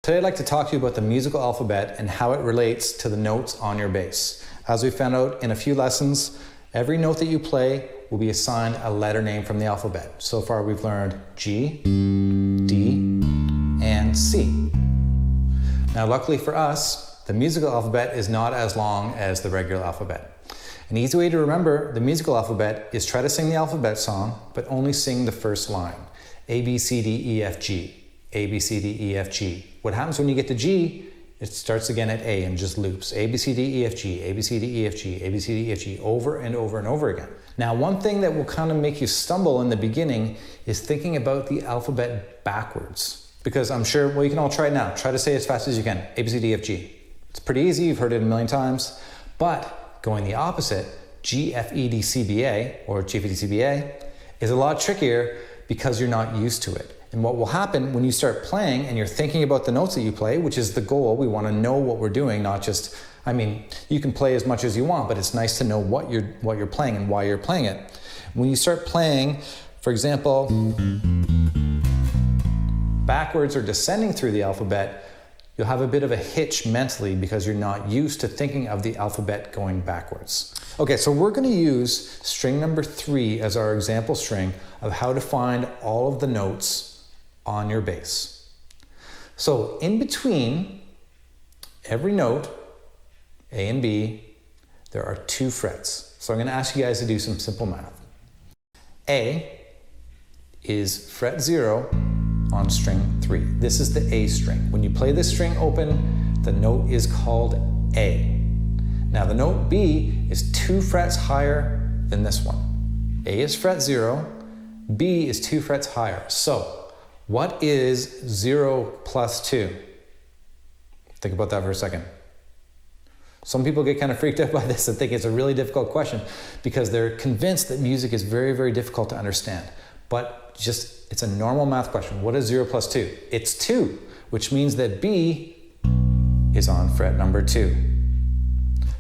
Today I'd like to talk to you about the musical alphabet and how it relates to the notes on your bass. As we found out in a few lessons, every note that you play will be assigned a letter name from the alphabet. So far we've learned G, D, and C. Now luckily for us, the musical alphabet is not as long as the regular alphabet. An easy way to remember the musical alphabet is try to sing the alphabet song, but only sing the first line. A, B, C, D, E, F, G. A, B, C, D, E, F, G. What happens when you get to G, it starts again at A and just loops. A, B, C, D, E, F, G, A, B, C, D, E, F, G, A, B, C, D, E, F, G, over and over and over again. Now, one thing that will kind of make you stumble in the beginning is thinking about the alphabet backwards. Because I'm sure, well, you can all try it now. Try to say it as fast as you can. A, B, C, D, E, F, G. It's pretty easy, you've heard it a million times. But going the opposite, G, F, E, D, C, B, A, or G, F, E, D, C, B, A, is a lot trickier because you're not used to it. And what will happen when you start playing and you're thinking about the notes that you play, which is the goal, we want to know what we're doing, not just, I mean, you can play as much as you want, but it's nice to know what you're playing and why you're playing it. When you start playing, for example, backwards or descending through the alphabet, you'll have a bit of a hitch mentally because you're not used to thinking of the alphabet going backwards. Okay, so we're going to use string number 3 as our example string of how to find all of the notes on your bass. So in between every note, A and B, there are 2 frets. So I'm going to ask you guys to do some simple math. A is fret 0 on string 3. This is the A string. When you play this string open, the note is called A. Now the note B is 2 frets higher than this one. A is fret 0, B is 2 frets higher. So what is 0 plus 2? Think about that for a second. Some people get kind of freaked out by this and think it's a really difficult question because they're convinced that music is very, very difficult to understand. But just, it's a normal math question. What is 0 plus 2? It's 2, which means that B is on fret number 2.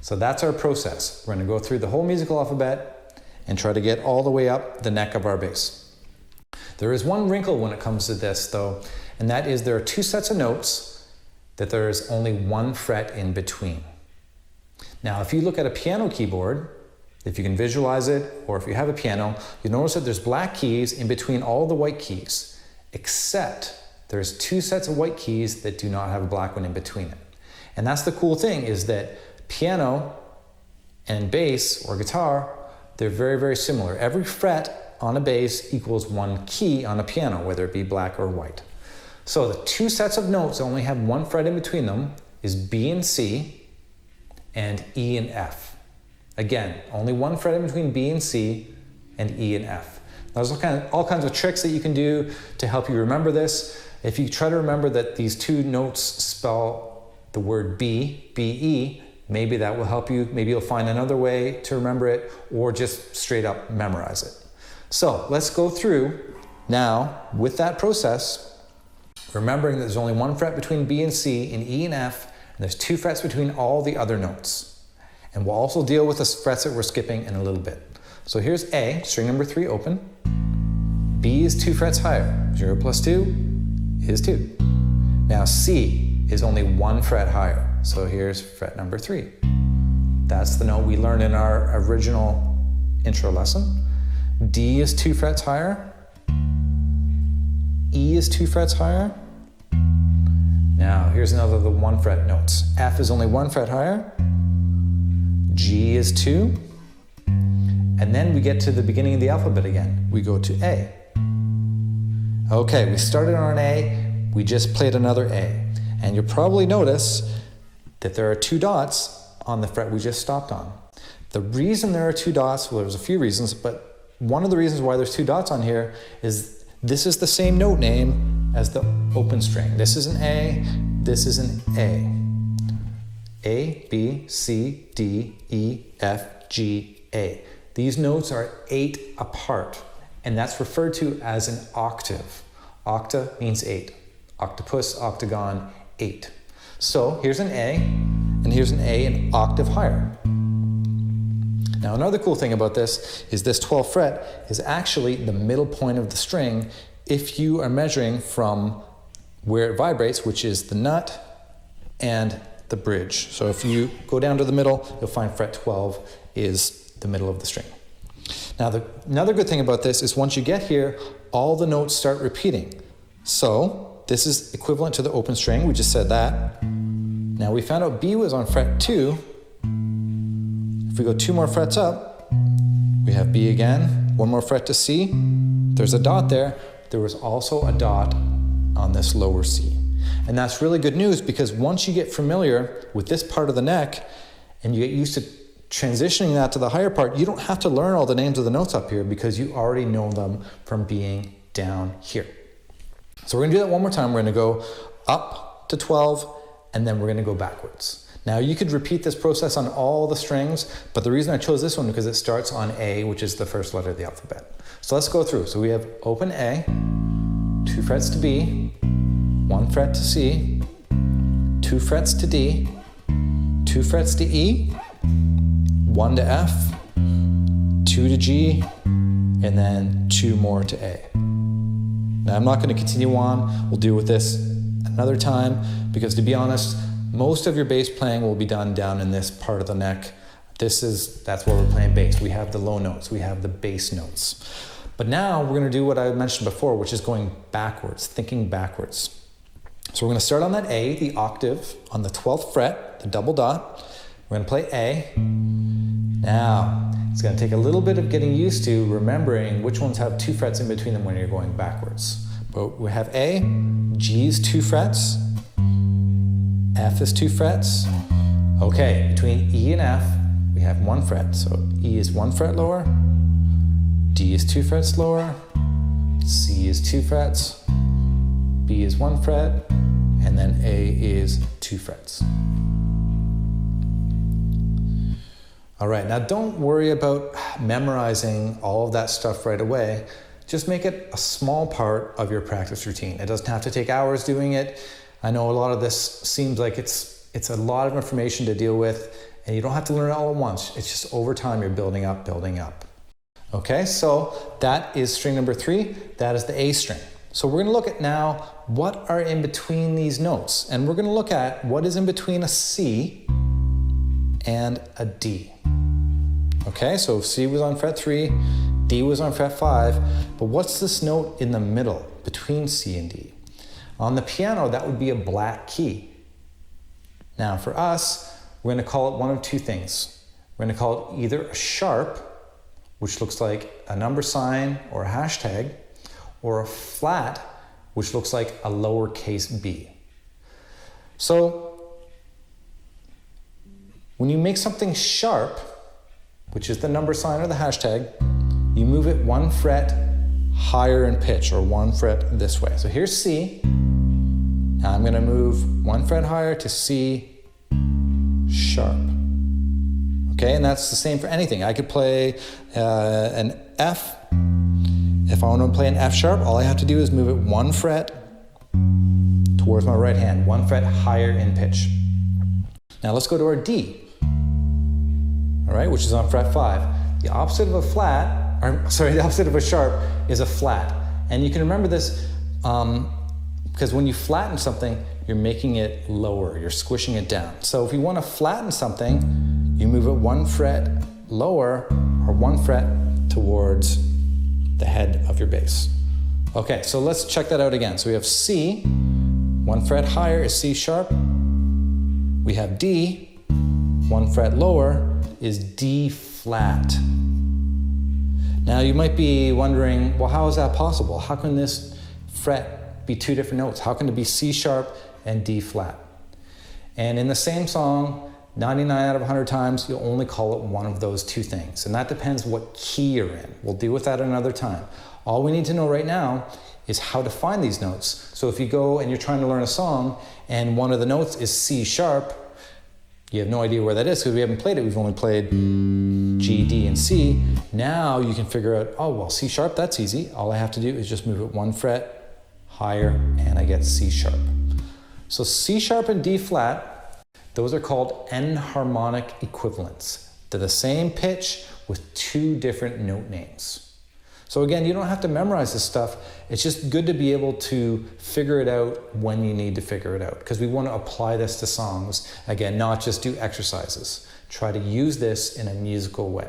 So that's our process. We're going to go through the whole musical alphabet and try to get all the way up the neck of our bass. There is one wrinkle when it comes to this though, and that is there are 2 sets of notes that there is only 1 fret in between. Now, if you look at a piano keyboard, if you can visualize it, or if you have a piano, you notice that there's black keys in between all the white keys, except there's 2 sets of white keys that do not have a black one in between it. And that's the cool thing is that piano and bass or guitar, they're very, very similar. Every fret on a bass equals 1 key on a piano, whether it be black or white. So the 2 sets of notes only have 1 fret in between them is B and C and E and F. Again, only 1 fret in between B and C and E and F. There's all kinds of tricks that you can do to help you remember this. If you try to remember that these 2 notes spell the word B, B-E, maybe that will help you. Maybe you'll find another way to remember it or just straight up memorize it. So let's go through now with that process, remembering that there's only 1 fret between B and C and E and F, and there's 2 frets between all the other notes. And we'll also deal with the frets that we're skipping in a little bit. So here's A, string number 3 open. B is 2 frets higher. 0 plus 2 is 2. Now C is only 1 fret higher. So here's fret number 3. That's the note we learned in our original intro lesson. D is 2 frets higher. E is 2 frets higher. Now here's another of the 1 fret notes. F is only 1 fret higher. G is 2. And then we get to the beginning of the alphabet again. We go to A. Okay, we started on an A. We just played another A. And you'll probably notice that there are 2 dots on the fret we just stopped on. The reason there are 2 dots, well, there's a few reasons, but one of the reasons why there's 2 dots on here is this is the same note name as the open string. This is an A, this is an A. A, B, C, D, E, F, G, A. These notes are 8 apart, and that's referred to as an octave. Octa means 8. Octopus, octagon, 8. So here's an A, and here's an A an octave higher. Now another cool thing about this is this 12th fret is actually the middle point of the string if you are measuring from where it vibrates, which is the nut and the bridge. So if you go down to the middle, you'll find fret 12 is the middle of the string. Now, another good thing about this is once you get here, all the notes start repeating. So this is equivalent to the open string. We just said that. Now we found out B was on fret 2. If we go 2 more frets up, we have B again, 1 more fret to C. There's a dot there. There was also a dot on this lower C. And that's really good news because once you get familiar with this part of the neck and you get used to transitioning that to the higher part, you don't have to learn all the names of the notes up here because you already know them from being down here. So we're going to do that one more time. We're going to go up to 12 and then we're going to go backwards. Now you could repeat this process on all the strings, but the reason I chose this one because it starts on A, which is the first letter of the alphabet. So let's go through. So we have open A, 2 frets to B, 1 fret to C, 2 frets to D, 2 frets to E, 1 to F, 2 to G, and then 2 more to A. Now I'm not going to continue on. We'll deal with this another time because to be honest, most of your bass playing will be done down in this part of the neck. That's where we're playing bass. We have the low notes, we have the bass notes. But now we're going to do what I mentioned before, which is going backwards, thinking backwards. So we're going to start on that A, the octave, on the 12th fret, the double dot. We're going to play A. Now, it's going to take a little bit of getting used to remembering which ones have 2 frets in between them when you're going backwards. But we have A, G is 2 frets, F is 2 frets. Okay, between E and F, we have 1 fret. So E is 1 fret lower, D is 2 frets lower, C is 2 frets, B is 1 fret, and then A is 2 frets. All right, now don't worry about memorizing all of that stuff right away. Just make it a small part of your practice routine. It doesn't have to take hours doing it. I know a lot of this seems like it's a lot of information to deal with, and you don't have to learn it all at once. It's just over time you're building up, building up. Okay, so that is string number 3. That is the A string. So we're going to look at now what are in between these notes, and we're going to look at what is in between a C and a D. Okay, so C was on fret 3, D was on fret 5, but what's this note in the middle between C and D? On the piano, that would be a black key. Now for us, we're going to call it one of 2 things. We're going to call it either a sharp, which looks like a number sign or a hashtag, or a flat, which looks like a lowercase b. So when you make something sharp, which is the number sign or the hashtag, you move it 1 fret higher in pitch, or 1 fret this way. So here's C. Now I'm going to move 1 fret higher to C sharp. Okay, and that's the same for anything. I could play an F. If I want to play an F sharp, all I have to do is move it 1 fret towards my right hand, 1 fret higher in pitch. Now let's go to our D. All right, which is on fret 5. The opposite of a flat, the opposite of a sharp is a flat. And you can remember this because when you flatten something, you're making it lower, you're squishing it down. So if you want to flatten something, you move it 1 fret lower or 1 fret towards the head of your bass. Okay, so let's check that out again. So we have C, 1 fret higher is C sharp. We have D, 1 fret lower is D flat. Now you might be wondering, well, how is that possible? How can this fret be 2 different notes? How can it be C sharp and D flat? And in the same song, 99 out of 100 times, you'll only call it one of those 2 things. And that depends what key you're in. We'll deal with that another time. All we need to know right now is how to find these notes. So if you go and you're trying to learn a song and one of the notes is C sharp, you have no idea where that is because we haven't played it. We've only played G, D, and C. Now you can figure out, oh, well, C sharp, that's easy. All I have to do is just move it 1 fret higher and I get C sharp. So C sharp and D flat, those are called enharmonic equivalents. They're the same pitch with 2 different note names. So again, you don't have to memorize this stuff. It's just good to be able to figure it out when you need to figure it out, because we want to apply this to songs. Again, not just do exercises. Try to use this in a musical way.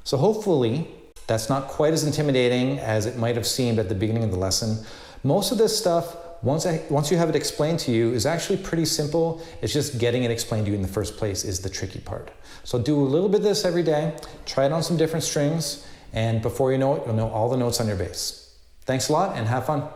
So hopefully that's not quite as intimidating as it might have seemed at the beginning of the lesson. Most of this stuff, once you have it explained to you, is actually pretty simple. It's just getting it explained to you in the first place is the tricky part. So do a little bit of this every day. Try it on some different strings. And before you know it, you'll know all the notes on your bass. Thanks a lot and have fun.